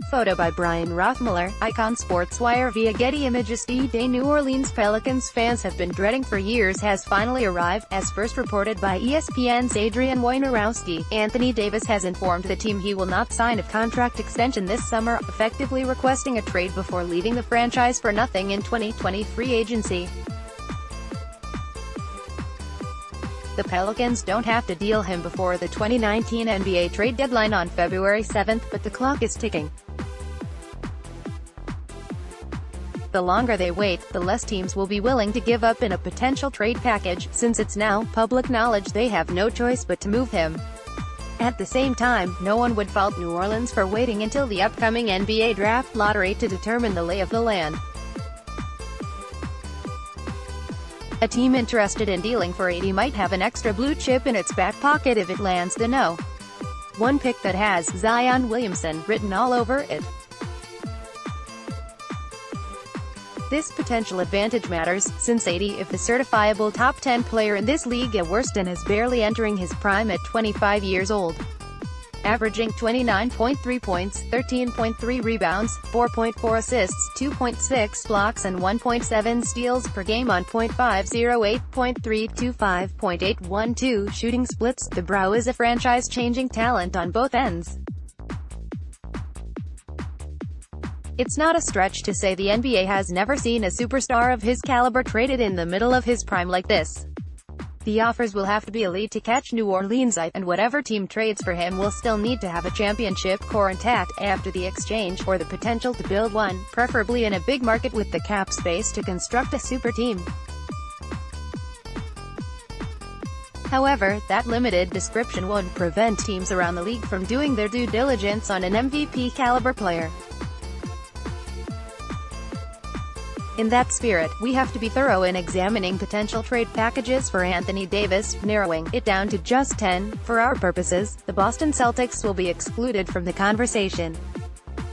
photo by Brian Rothmuller, icon Sportswire via Getty ImagesThe day New Orleans Pelicans fans have been dreading for years has finally arrived, as first reported by ESPN's Adrian Wojnarowski. Anthony Davis has informed the team he will not sign a contract extension this summer, effectively requesting a trade before leaving the franchise for nothing in 2020 free agency. The Pelicans don't have to deal him before the 2019 NBA trade deadline on February 7, but the clock is ticking. The longer they wait, the less teams will be willing to give up in a potential trade package, since it's now public knowledge they have no choice but to move him. At the same time, no one would fault New Orleans for waiting until the upcoming NBA draft lottery to determine the lay of the land. A team interested in dealing for AD might have an extra blue chip in its back pocket if it lands the no. One pick that has Zion Williamson written all over it. This potential advantage matters, since AD is the certifiable top 10 player in this league at worst and is barely entering his prime at 25 years old. Averaging 29.3 points, 13.3 rebounds, 4.4 assists, 2.6 blocks and 1.7 steals per game on .508, .325, .812 shooting splits, the Brow is a franchise-changing talent on both ends. It's not a stretch to say the NBA has never seen a superstar of his caliber traded in the middle of his prime like this. The offers will have to be elite to catch New Orleans' eye, and whatever team trades for him will still need to have a championship core intact after the exchange, or the potential to build one, preferably in a big market with the cap space to construct a super team. However, that limited description won't prevent teams around the league from doing their due diligence on an MVP-caliber player. In that spirit, we have to be thorough in examining potential trade packages for Anthony Davis, narrowing it down to just 10. For our purposes, the Boston Celtics will be excluded from the conversation.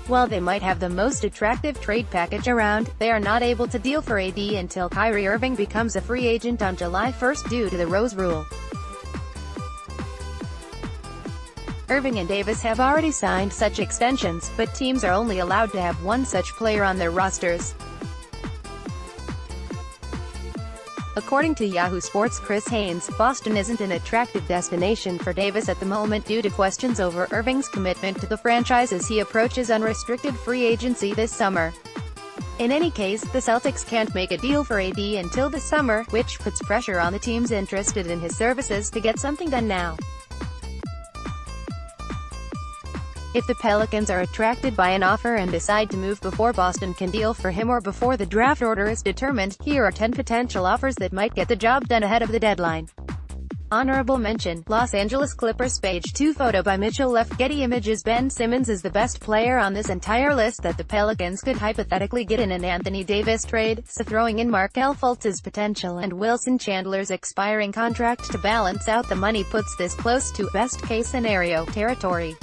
While they might have the most attractive trade package around, they are not able to deal for AD until Kyrie Irving becomes a free agent on July 1 due to the Rose Rule. Irving and Davis have already signed such extensions, but teams are only allowed to have one such player on their rosters. According to Yahoo Sports' Chris Haynes, Boston isn't an attractive destination for Davis at the moment due to questions over Irving's commitment to the franchise as he approaches unrestricted free agency this summer. In any case, the Celtics can't make a deal for AD until the summer, which puts pressure on the teams interested in his services to get something done now. If the Pelicans are attracted by an offer and decide to move before Boston can deal for him or before the draft order is determined, here are 10 potential offers that might get the job done ahead of the deadline. Honorable mention, Los Angeles Clippers page 2 photo by Mitchell left Getty Images. Ben Simmons is the best player on this entire list that the Pelicans could hypothetically get in an Anthony Davis trade, so throwing in Markelle Fultz's potential and Wilson Chandler's expiring contract to balance out the money puts this close to best-case scenario territory.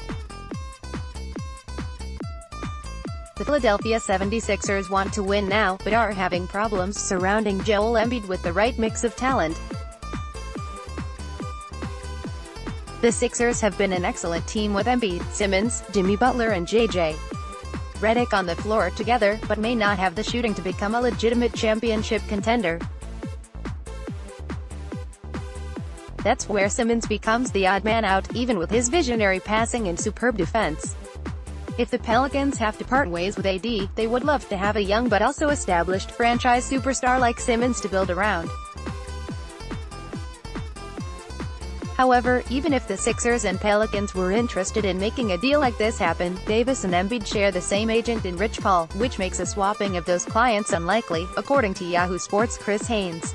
The Philadelphia 76ers want to win now, but are having problems surrounding Joel Embiid with the right mix of talent. The Sixers have been an excellent team with Embiid, Simmons, Jimmy Butler and J.J. Redick on the floor together, but may not have the shooting to become a legitimate championship contender. That's where Simmons becomes the odd man out, even with his visionary passing and superb defense. If the Pelicans have to part ways with AD, they would love to have a young but also established franchise superstar like Simmons to build around. However, even if the Sixers and Pelicans were interested in making a deal like this happen, Davis and Embiid share the same agent in Rich Paul, which makes a swapping of those clients unlikely, according to Yahoo Sports' Chris Haynes.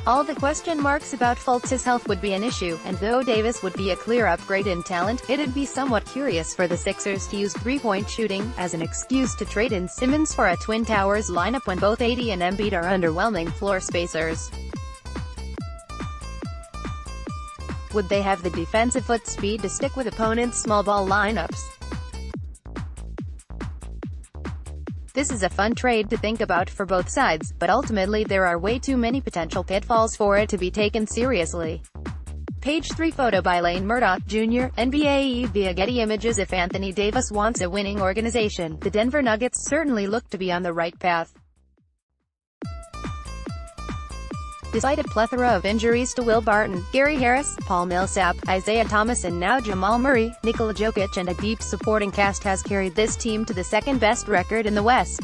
All the question marks about Fultz's health would be an issue, and though Davis would be a clear upgrade in talent, it'd be somewhat curious for the Sixers to use three-point shooting as an excuse to trade in Simmons for a Twin Towers lineup when both AD and Embiid are underwhelming floor spacers. Would they have the defensive foot speed to stick with opponents' small ball lineups? This is a fun trade to think about for both sides, but ultimately there are way too many potential pitfalls for it to be taken seriously. Page 3 photo by Lane Murdoch, Jr., NBA via Getty Images. If Anthony Davis wants a winning organization, the Denver Nuggets certainly look to be on the right path. Despite a plethora of injuries to Will Barton, Gary Harris, Paul Millsap, Isaiah Thomas and now Jamal Murray, Nikola Jokic and a deep supporting cast has carried this team to the second-best record in the West.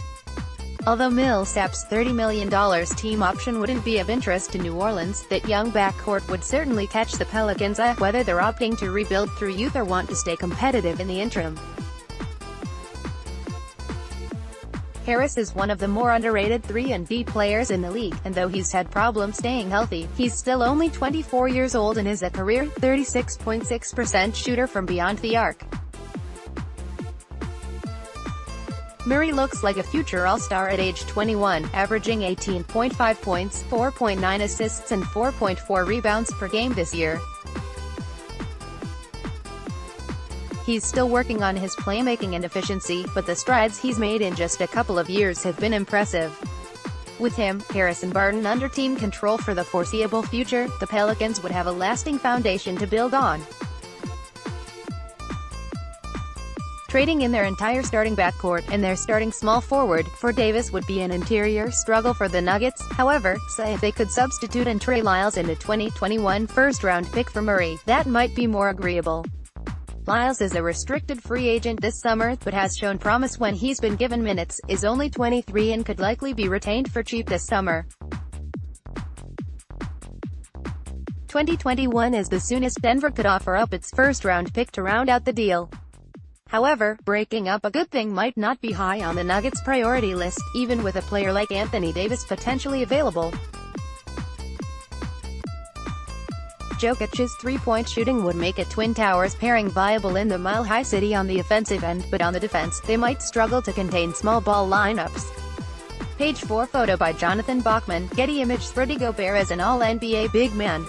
Although Millsap's $30 million team option wouldn't be of interest to New Orleans, that young backcourt would certainly catch the Pelicans' eye, whether they're opting to rebuild through youth or want to stay competitive in the interim. Harris is one of the more underrated 3-and-D players in the league, and though he's had problems staying healthy, he's still only 24 years old and is a career 36.6% shooter from beyond the arc. Murray looks like a future all-star at age 21, averaging 18.5 points, 4.9 assists and 4.4 rebounds per game this year. He's still working on his playmaking and efficiency, but the strides he's made in just a couple of years have been impressive. With him, Harris and Barton under team control for the foreseeable future, the Pelicans would have a lasting foundation to build on. Trading in their entire starting backcourt, and their starting small forward, for Davis would be an interior struggle for the Nuggets. However, say if they could substitute and Trey Lyles in a 2021 first-round pick for Murray, that might be more agreeable. Lyles is a restricted free agent this summer, but has shown promise when he's been given minutes, is only 23 and could likely be retained for cheap this summer. 2021 is the soonest Denver could offer up its first-round pick to round out the deal. However, breaking up a good thing might not be high on the Nuggets' priority list, even with a player like Anthony Davis potentially available. Jokic's three-point shooting would make a Twin Towers pairing viable in the Mile High City on the offensive end, but on the defense, they might struggle to contain small ball lineups. Page 4 photo by Jonathan Bachman, Getty Images. Rudy Gobert as an all-NBA big man.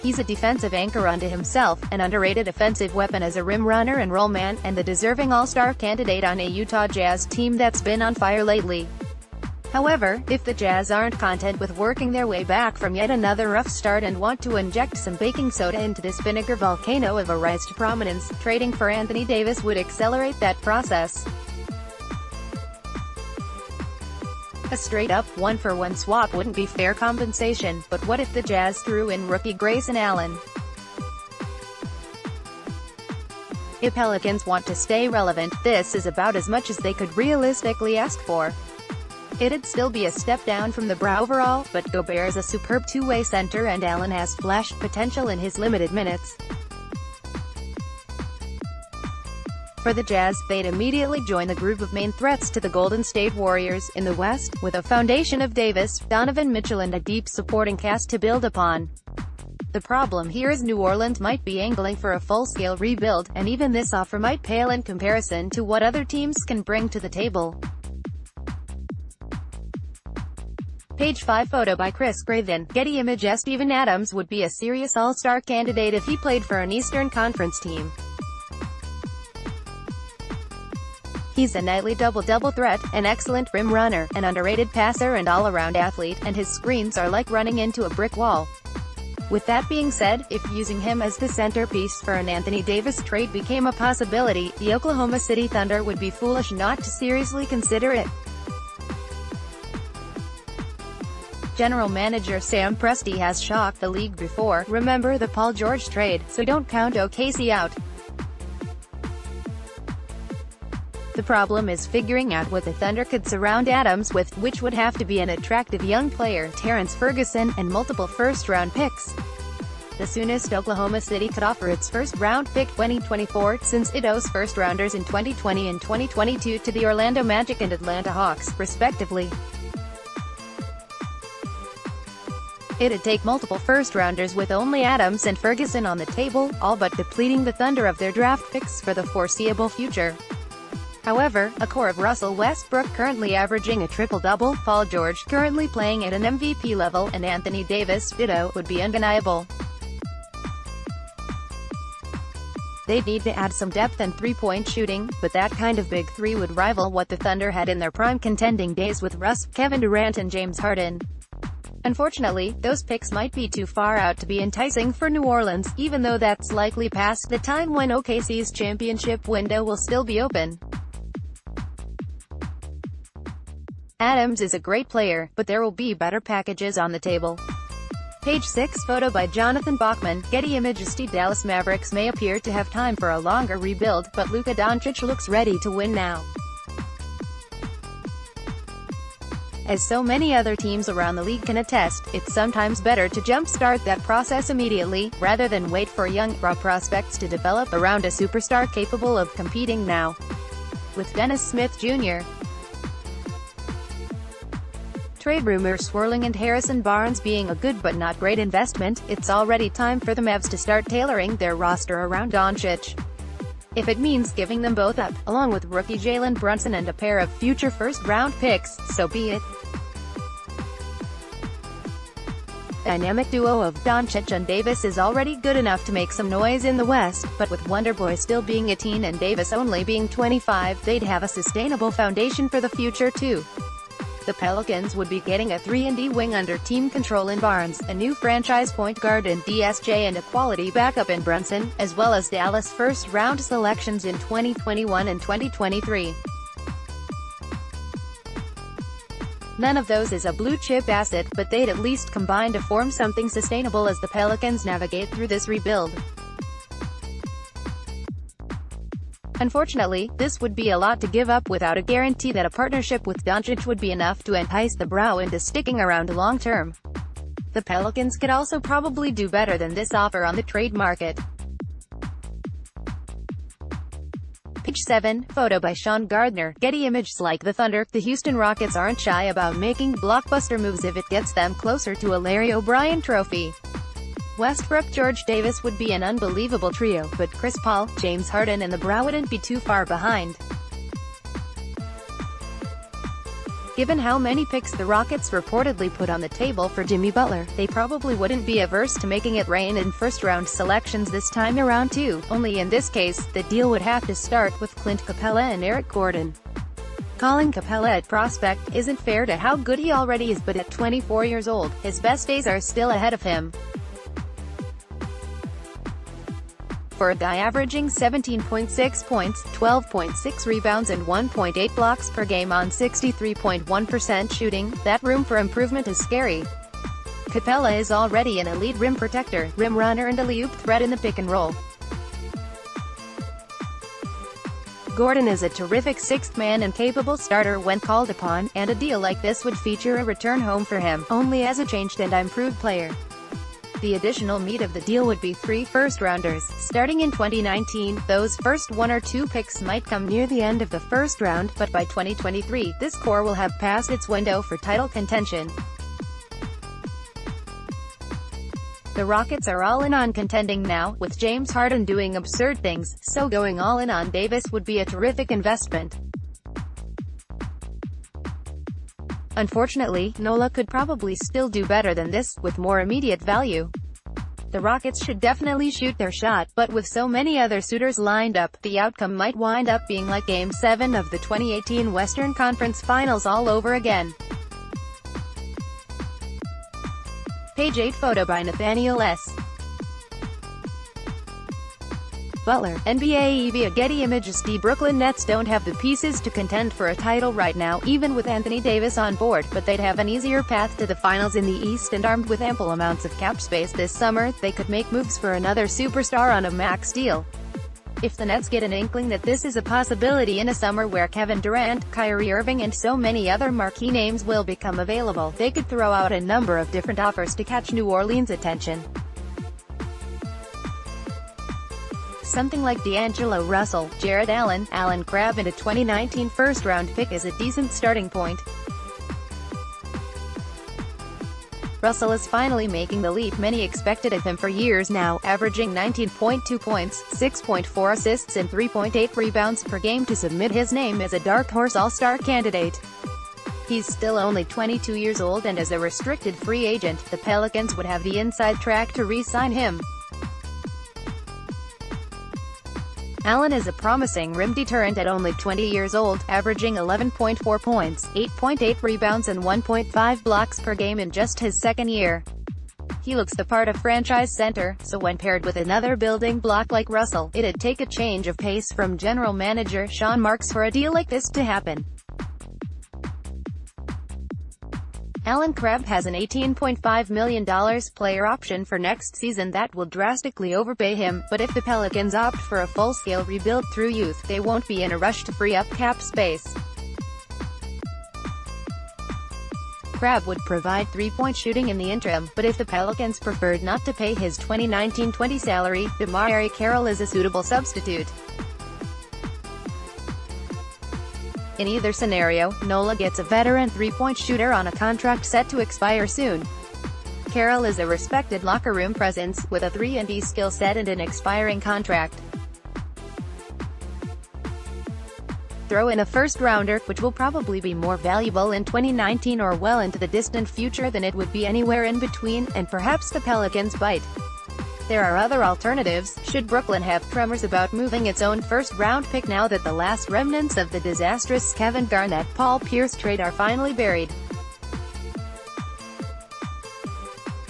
He's a defensive anchor unto himself, an underrated offensive weapon as a rim runner and roll man, and the deserving all-star candidate on a Utah Jazz team that's been on fire lately. However, if the Jazz aren't content with working their way back from yet another rough start and want to inject some baking soda into this vinegar volcano of a rise to prominence, trading for Anthony Davis would accelerate that process. A straight-up one-for-one swap wouldn't be fair compensation, but what if the Jazz threw in rookie Grayson Allen? If Pelicans want to stay relevant, this is about as much as they could realistically ask for. It'd still be a step down from the Bra overall, but Gobert is a superb two-way center and Allen has flashed potential in his limited minutes. For the Jazz, they'd immediately join the group of main threats to the Golden State Warriors in the West, with a foundation of Davis, Donovan Mitchell and a deep supporting cast to build upon. The problem here is New Orleans might be angling for a full-scale rebuild, and even this offer might pale in comparison to what other teams can bring to the table. Page 5 photo by Chris Craven, Getty Images. Steven Adams would be a serious all-star candidate if he played for an Eastern Conference team. He's a nightly double-double threat, an excellent rim runner, an underrated passer and all-around athlete, and his screens are like running into a brick wall. With that being said, if using him as the centerpiece for an Anthony Davis trade became a possibility, the Oklahoma City Thunder would be foolish not to seriously consider it. General manager Sam Presti has shocked the league before. Remember the Paul George trade, so don't count OKC out. The problem is figuring out what the Thunder could surround Adams with, which would have to be an attractive young player, Terrence Ferguson, and multiple first-round picks. The soonest Oklahoma City could offer its first-round pick 2024, since it owes first-rounders in 2020 and 2022 to the Orlando Magic and Atlanta Hawks, respectively. It'd take multiple first-rounders with only Adams and Ferguson on the table, all but depleting the Thunder of their draft picks for the foreseeable future. However, a core of Russell Westbrook currently averaging a triple-double, Paul George currently playing at an MVP level, and Anthony Davis, ditto, would be undeniable. They'd need to add some depth and three-point shooting, but that kind of big three would rival what the Thunder had in their prime contending days with Russ, Kevin Durant and James Harden. Unfortunately, those picks might be too far out to be enticing for New Orleans, even though that's likely past the time when OKC's championship window will still be open. Adams is a great player, but there will be better packages on the table. Page 6 photo by Jonathan Bachman, Getty ImagesThe. Dallas Mavericks may appear to have time for a longer rebuild, but Luka Doncic looks ready to win now. As so many other teams around the league can attest, it's sometimes better to jumpstart that process immediately, rather than wait for young, raw prospects to develop around a superstar capable of competing now. With Dennis Smith Jr. trade rumors swirling and Harrison Barnes being a good but not great investment, it's already time for the Mavs to start tailoring their roster around Doncic. If it means giving them both up, along with rookie Jalen Brunson and a pair of future first-round picks, so be it. The dynamic duo of Doncic and Davis is already good enough to make some noise in the West, but with Wonderboy still being a teen and Davis only being 25, they'd have a sustainable foundation for the future too. The Pelicans would be getting a 3-and-D wing under team control in Barnes, a new franchise point guard in DSJ and a quality backup in Brunson, as well as Dallas first-round selections in 2021 and 2023. None of those is a blue-chip asset, but they'd at least combine to form something sustainable as the Pelicans navigate through this rebuild. Unfortunately, this would be a lot to give up without a guarantee that a partnership with Doncic would be enough to entice the Brow into sticking around long-term. The Pelicans could also probably do better than this offer on the trade market. Page 7 photo by Sean Gardner, Getty Images. Like the Thunder, the Houston Rockets aren't shy about making blockbuster moves if it gets them closer to a Larry O'Brien trophy. Westbrook George Davis would be an unbelievable trio, but Chris Paul, James Harden and the Brow wouldn't be too far behind. Given how many picks the Rockets reportedly put on the table for Jimmy Butler, they probably wouldn't be averse to making it rain in first-round selections this time around too, only in this case, the deal would have to start with Clint Capella and Eric Gordon. Calling Capella a prospect isn't fair to how good he already is, but at 24 years old, his best days are still ahead of him. For a guy averaging 17.6 points, 12.6 rebounds and 1.8 blocks per game on 63.1% shooting, that room for improvement is scary. Capella is already an elite rim protector, rim runner and alley-oop threat in the pick and roll. Gordon is a terrific sixth man and capable starter when called upon, and a deal like this would feature a return home for him, only as a changed and improved player. The additional meat of the deal would be 3 first-rounders. Starting in 2019, those first 1 or 2 picks might come near the end of the first round, but by 2023, this core will have passed its window for title contention. The Rockets are all in on contending now, with James Harden doing absurd things, so going all in on Davis would be a terrific investment. Unfortunately, Nola could probably still do better than this, with more immediate value. The Rockets should definitely shoot their shot, but with so many other suitors lined up, the outcome might wind up being like Game 7 of the 2018 Western Conference Finals all over again. Page 8 photo by Nathaniel S. Butler, NBA via Getty ImagesThe. Brooklyn Nets don't have the pieces to contend for a title right now, even with Anthony Davis on board, but they'd have an easier path to the finals in the East, and armed with ample amounts of cap space this summer, they could make moves for another superstar on a max deal. If the Nets get an inkling that this is a possibility in a summer where Kevin Durant, Kyrie Irving and so many other marquee names will become available, they could throw out a number of different offers to catch New Orleans' attention. Something like D'Angelo Russell, Jared Allen, Allen Crabbe and a 2019 first-round pick is a decent starting point. Russell is finally making the leap many expected of him for years now, averaging 19.2 points, 6.4 assists and 3.8 rebounds per game to submit his name as a dark horse all-star candidate. He's still only 22 years old, and as a restricted free agent, the Pelicans would have the inside track to re-sign him. Allen is a promising rim deterrent at only 20 years old, averaging 11.4 points, 8.8 rebounds and 1.5 blocks per game in just his second year. He looks the part of franchise center, so when paired with another building block like Russell, it'd take a change of pace from general manager Sean Marks for a deal like this to happen. Allen Crabbe has an $18.5 million player option for next season that will drastically overpay him, but if the Pelicans opt for a full-scale rebuild through youth, they won't be in a rush to free up cap space. Crabbe would provide three-point shooting in the interim, but if the Pelicans preferred not to pay his 2019-20 salary, DeMarre Carroll is a suitable substitute. In either scenario, Nola gets a veteran three-point shooter on a contract set to expire soon. Carroll is a respected locker room presence, with a 3-and-D skill set and an expiring contract. Throw in a first-rounder, which will probably be more valuable in 2019 or well into the distant future than it would be anywhere in between, and perhaps the Pelicans bite. There are other alternatives, should Brooklyn have tremors about moving its own first-round pick now that the last remnants of the disastrous Kevin Garnett-Paul Pierce trade are finally buried.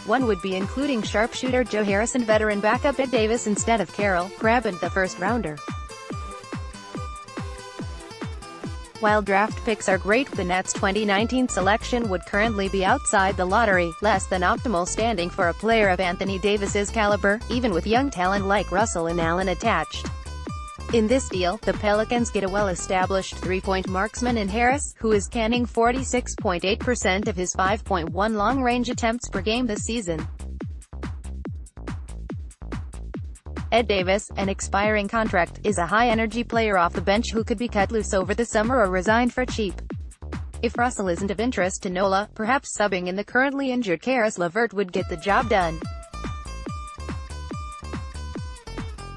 One would be including sharpshooter Joe Harris and veteran backup Ed Davis instead of Carroll, Crabbe and the first-rounder. While draft picks are great, the Nets' 2019 selection would currently be outside the lottery, less than optimal standing for a player of Anthony Davis's caliber, even with young talent like Russell and Allen attached. In this deal, the Pelicans get a well-established three-point marksman in Harris, who is canning 46.8% of his 5.1 long-range attempts per game this season. Ed Davis, an expiring contract, is a high-energy player off the bench who could be cut loose over the summer or resign for cheap. If Russell isn't of interest to Nola, perhaps subbing in the currently injured Caris LeVert would get the job done.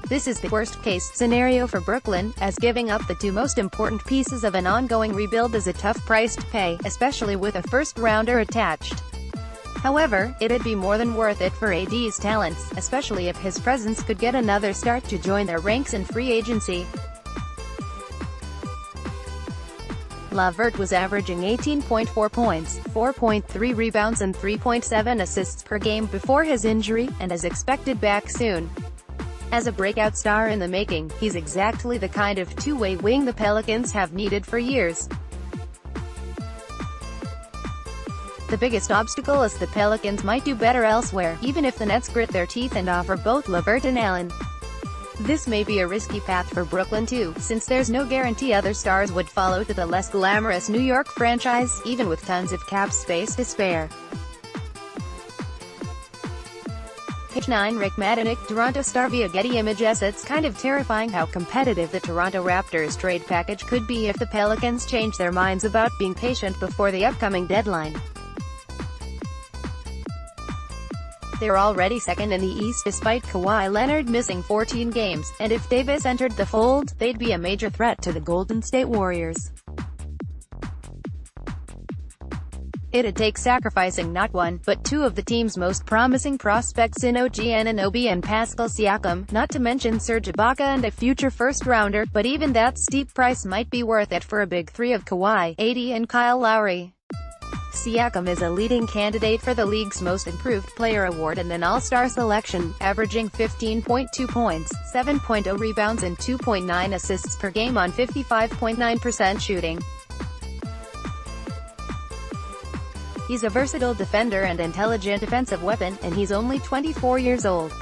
This is the worst-case scenario for Brooklyn, as giving up the two most important pieces of an ongoing rebuild is a tough price to pay, especially with a first-rounder attached. However, it'd be more than worth it for AD's talents, especially if his presence could get another start to join their ranks in free agency. LeVert was averaging 18.4 points, 4.3 rebounds and 3.7 assists per game before his injury, and is expected back soon. As a breakout star in the making, he's exactly the kind of two-way wing the Pelicans have needed for years. The biggest obstacle is the Pelicans might do better elsewhere, even if the Nets grit their teeth and offer both LeVert and Allen. This may be a risky path for Brooklyn too, since there's no guarantee other stars would follow to the less glamorous New York franchise, even with tons of cap space to spare. Page 9 Rick Madenick, Toronto star via Getty ImagesThe. It's kind of terrifying how competitive the Toronto Raptors trade package could be if the Pelicans change their minds about being patient before the upcoming deadline. They're already second in the East despite Kawhi Leonard missing 14 games, and if Davis entered the fold, they'd be a major threat to the Golden State Warriors. It'd take sacrificing not one, but two of the team's most promising prospects in OG Anunoby and Pascal Siakam, not to mention Serge Ibaka and a future first-rounder, but even that steep price might be worth it for a big three of Kawhi, AD and Kyle Lowry. Siakam is a leading candidate for the league's Most Improved Player award and an All-Star selection, averaging 15.2 points, 7.0 rebounds and 2.9 assists per game on 55.9% shooting. He's a versatile defender and intelligent defensive weapon, and he's only 24 years old.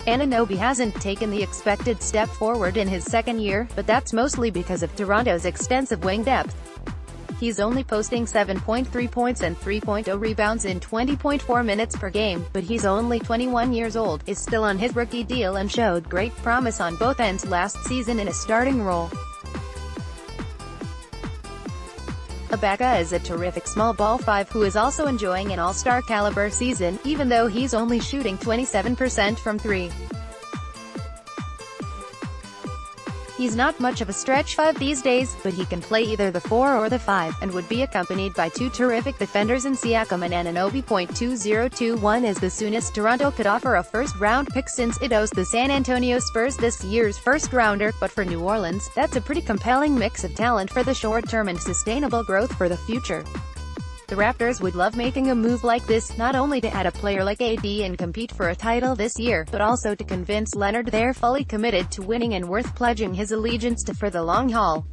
Anunoby hasn't taken the expected step forward in his second year, but that's mostly because of Toronto's extensive wing depth. He's only posting 7.3 points and 3.0 rebounds in 20.4 minutes per game, but he's only 21 years old, is still on his rookie deal and showed great promise on both ends last season in a starting role. Ibaka is a terrific small ball five who is also enjoying an all-star caliber season, even though he's only shooting 27% from three. He's not much of a stretch 5 these days, but he can play either the 4 or the 5, and would be accompanied by 2 terrific defenders in Siakam and Anunoby. 2021 is the soonest Toronto could offer a first-round pick since it owes the San Antonio Spurs this year's first-rounder, but for New Orleans, that's a pretty compelling mix of talent for the short-term and sustainable growth for the future. The Raptors would love making a move like this, not only to add a player like AD and compete for a title this year, but also to convince Leonard they're fully committed to winning and worth pledging his allegiance to for the long haul.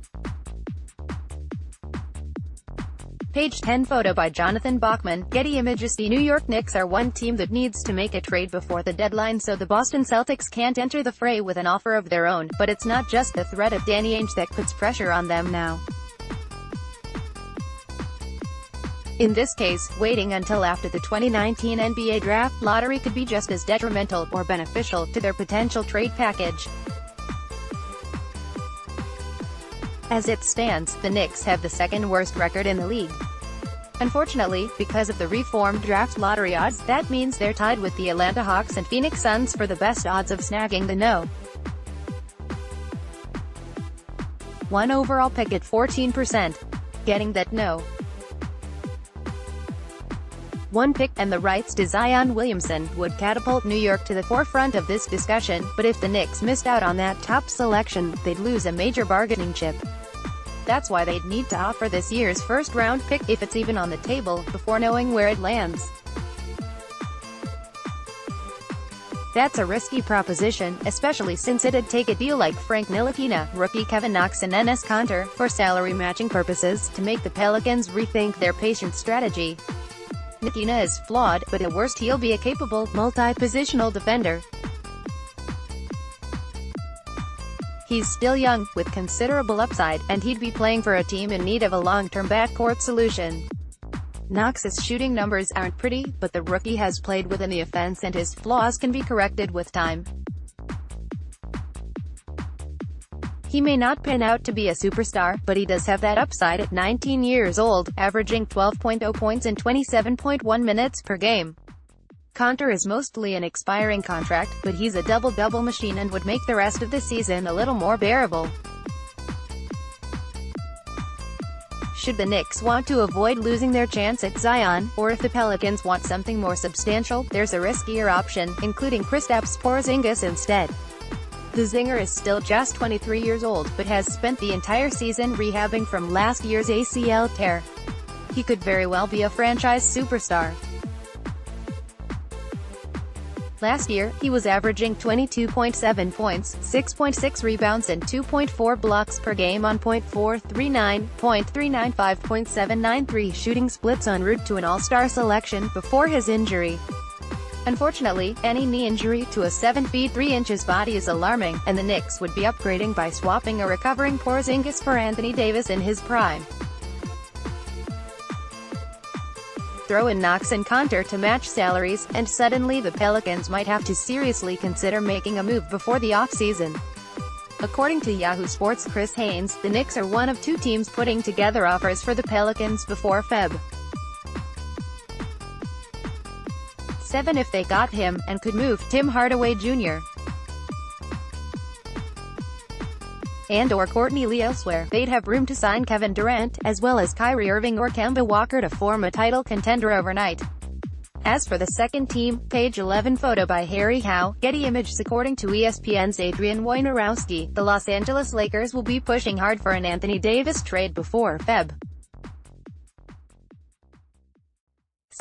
Page 10 photo by Jonathan Bachman, Getty ImagesThe New York Knicks are one team that needs to make a trade before the deadline so the Boston Celtics can't enter the fray with an offer of their own, but it's not just the threat of Danny Ainge that puts pressure on them now. In this case, waiting until after the 2019 NBA draft lottery could be just as detrimental, or beneficial, to their potential trade package. As it stands, the Knicks have the second worst record in the league. Unfortunately, because of the reformed draft lottery odds, that means they're tied with the Atlanta Hawks and Phoenix Suns for the best odds of snagging the No. 1 overall pick at 14%. Getting that No. 1 pick, and the rights to Zion Williamson, would catapult New York to the forefront of this discussion, but if the Knicks missed out on that top selection, they'd lose a major bargaining chip. That's why they'd need to offer this year's first-round pick, if it's even on the table, before knowing where it lands. That's a risky proposition, especially since it'd take a deal like Frank Ntilikina, rookie Kevin Knox and Enes Kanter, for salary-matching purposes, to make the Pelicans rethink their patient strategy. Ntilikina is flawed, but at worst he'll be a capable, multi-positional defender. He's still young, with considerable upside, and he'd be playing for a team in need of a long-term backcourt solution. Knox's shooting numbers aren't pretty, but the rookie has played within the offense and his flaws can be corrected with time. He may not pan out to be a superstar, but he does have that upside at 19 years old, averaging 12.0 points and 27.1 minutes per game. Kanter is mostly an expiring contract, but he's a double-double machine and would make the rest of the season a little more bearable. Should the Knicks want to avoid losing their chance at Zion, or if the Pelicans want something more substantial, there's a riskier option, including Kristaps Porzingis instead. The Zinger is still just 23 years old, but has spent the entire season rehabbing from last year's ACL tear. He could very well be a franchise superstar. Last year, he was averaging 22.7 points, 6.6 rebounds and 2.4 blocks per game on .439, .395, .793 shooting splits en route to an All-Star selection before his injury. Unfortunately, any knee injury to a 7 feet 3 inches body is alarming, and the Knicks would be upgrading by swapping a recovering Porzingis for Anthony Davis in his prime. Throw in Knox and Kanter to match salaries, and suddenly the Pelicans might have to seriously consider making a move before the offseason. According to Yahoo Sports' Chris Haynes, the Knicks are one of 2 teams putting together offers for the Pelicans before Feb. 7 if they got him, and could move Tim Hardaway Jr. and/or Courtney Lee elsewhere. They'd have room to sign Kevin Durant, as well as Kyrie Irving or Kemba Walker to form a title contender overnight. As for the second team, page 11 photo by Harry Howe, Getty Images. According to ESPN's Adrian Wojnarowski, the Los Angeles Lakers will be pushing hard for an Anthony Davis trade before Feb.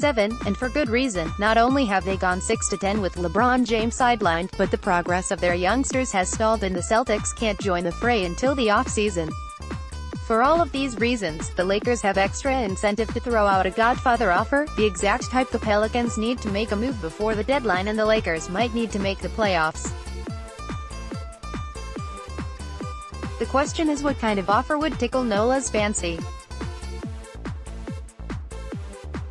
7, and for good reason. Not only have they gone 6-10 with LeBron James sidelined, but the progress of their youngsters has stalled and the Celtics can't join the fray until the offseason. For all of these reasons, the Lakers have extra incentive to throw out a Godfather offer, the exact type the Pelicans need to make a move before the deadline and the Lakers might need to make the playoffs. The question is, what kind of offer would tickle Nola's fancy?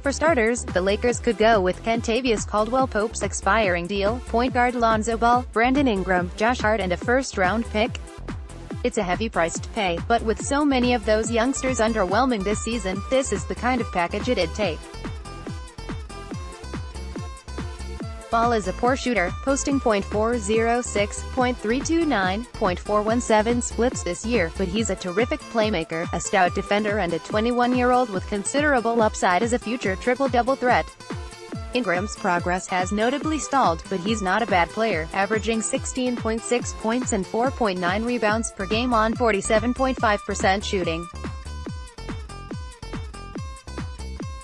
For starters, the Lakers could go with Kentavious Caldwell-Pope's expiring deal, point guard Lonzo Ball, Brandon Ingram, Josh Hart and a first-round pick. It's a heavy price to pay, but with so many of those youngsters underwhelming this season, this is the kind of package it'd take. Ball is a poor shooter, posting .406, .329, .417 splits this year, but he's a terrific playmaker, a stout defender and a 21-year-old with considerable upside as a future triple-double threat. Ingram's progress has notably stalled, but he's not a bad player, averaging 16.6 points and 4.9 rebounds per game on 47.5% shooting.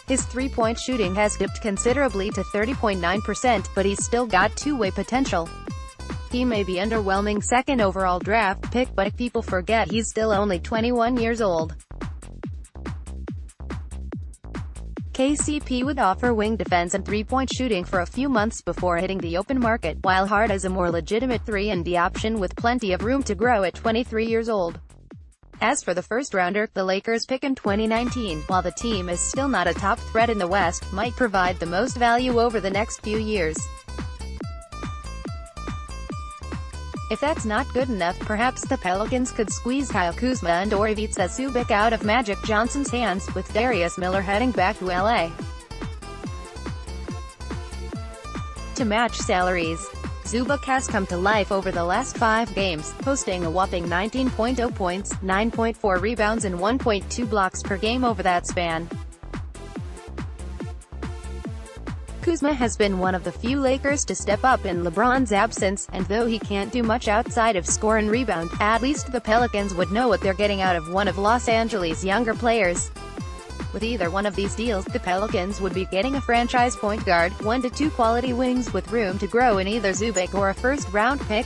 His three-point shooting has dipped considerably to 30.9%, but he's still got two-way potential. He may be underwhelming second overall draft pick, but people forget he's still only 21 years old. KCP would offer wing defense and three-point shooting for a few months before hitting the open market, while Hart is a more legitimate 3-and-D option with plenty of room to grow at 23 years old. As for the first-rounder, the Lakers pick in 2019, while the team is still not a top threat in the West, might provide the most value over the next few years. If that's not good enough, perhaps the Pelicans could squeeze Kyle Kuzma and Ivica Zubac out of Magic Johnson's hands, with Darius Miller heading back to LA. To match salaries, Zubac has come to life over the last 5 games, posting a whopping 19.0 points, 9.4 rebounds and 1.2 blocks per game over that span. Kuzma has been one of the few Lakers to step up in LeBron's absence, and though he can't do much outside of score and rebound, at least the Pelicans would know what they're getting out of one of Los Angeles' younger players. With either one of these deals, the Pelicans would be getting a franchise point guard, 1 to 2 quality wings with room to grow in either Zubac or a first-round pick.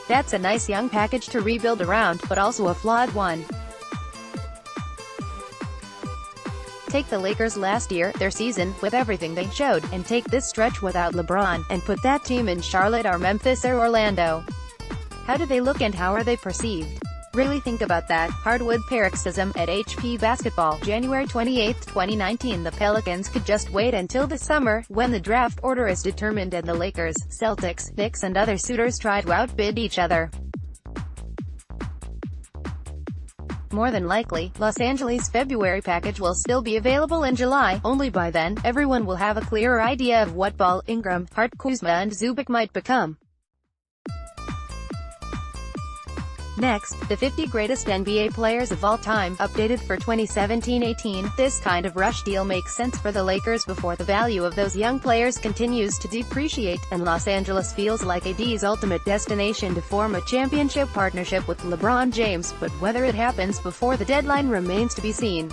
That's a nice young package to rebuild around, but also a flawed one. Take the Lakers last year, their season, with everything they showed, and take this stretch without LeBron, and put that team in Charlotte or Memphis or Orlando. How do they look and how are they perceived? Really think about that. Hardwood paroxysm at HP Basketball, January 28, 2019. The Pelicans could just wait until the summer, when the draft order is determined and the Lakers, Celtics, Knicks and other suitors try to outbid each other. More than likely, Los Angeles' February package will still be available in July. Only by then, everyone will have a clearer idea of what Ball, Ingram, Hart, Kuzma and Zubac might become. Next, the 50 greatest NBA players of all time, updated for 2017-18. This kind of rush deal makes sense for the Lakers before the value of those young players continues to depreciate, and Los Angeles feels like AD's ultimate destination to form a championship partnership with LeBron James, but whether it happens before the deadline remains to be seen.